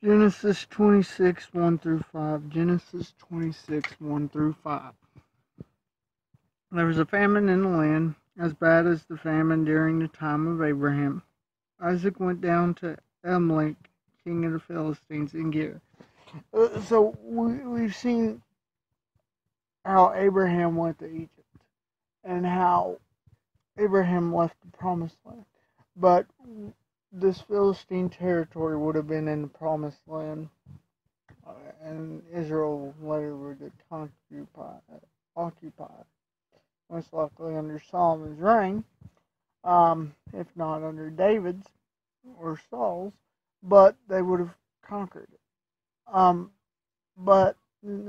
Genesis 26, 1 through 5. Genesis 26, 1 through 5. There was a famine in the land, as bad as the famine during the time of Abraham. Isaac went down to Amalek, king of the Philistines, in Gerar. So we've seen how Abraham went to Egypt and how Abraham left the promised land. But this Philistine territory would have been in the promised land, and Israel later would occupy, most likely under Solomon's reign, if not under David's or Saul's, but they would have conquered it. But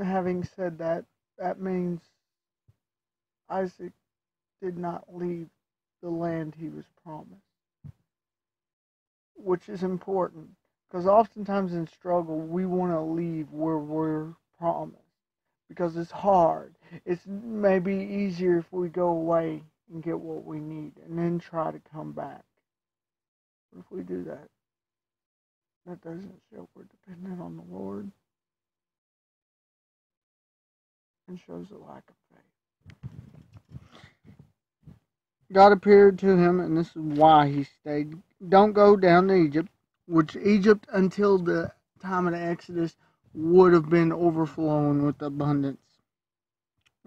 having said that, that means Isaac did not leave the land he was promised, which is important because oftentimes in struggle we want to leave where we're promised because it's hard. It's maybe easier if we go away and get what we need and then try to come back. But if we do that, that doesn't show we're dependent on the Lord and shows a lack of faith. God appeared to him, and this is why he stayed. Don't go down to Egypt, which Egypt until the time of the Exodus would have been overflowing with abundance.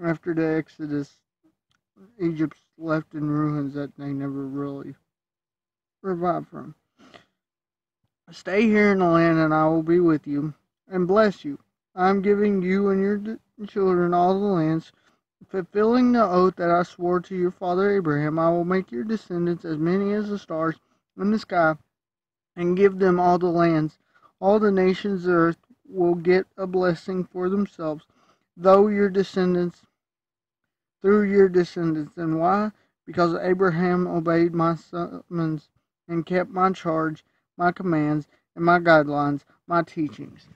After the Exodus, Egypt's left in ruins that they never really revived from. Stay here in the land, and I will be with you and bless you. I am giving you and your children all the lands. Fulfilling the oath that I swore to your father Abraham, I will make your descendants as many as the stars in the sky and give them all the lands. All the nations of the earth will get a blessing for themselves, through your descendants. And why? Because Abraham obeyed my summons and kept my charge, my commands, and my guidelines, my teachings.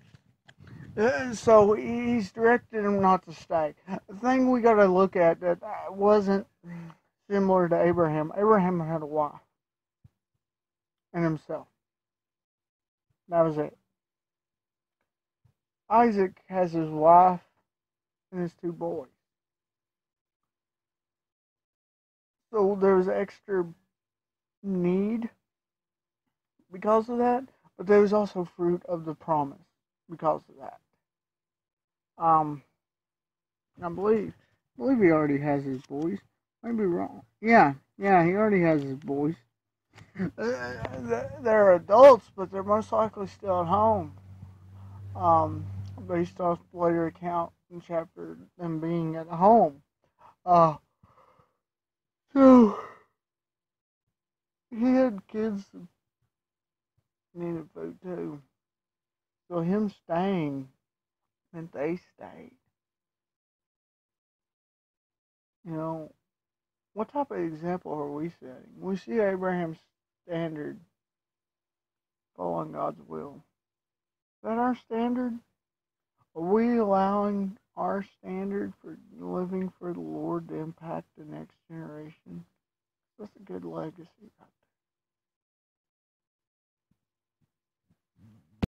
So he's directed him not to stay. The thing we got to look at that wasn't similar to Abraham. Abraham had a wife and himself. That was it. Isaac has his wife and his two boys. So there was extra need because of that, but there was also fruit of the promise because of that. I believe he already has his boys. Might be wrong. Yeah, he already has his boys. They're adults, but they're most likely still at home. Based off the later account in chapter them being at home. So he had kids that needed food too. So him staying meant they stayed. You know, what type of example are we setting? We see Abraham's standard following God's will. Is that our standard? Are we allowing our standard for living for the Lord to impact the next generation? That's a good legacy right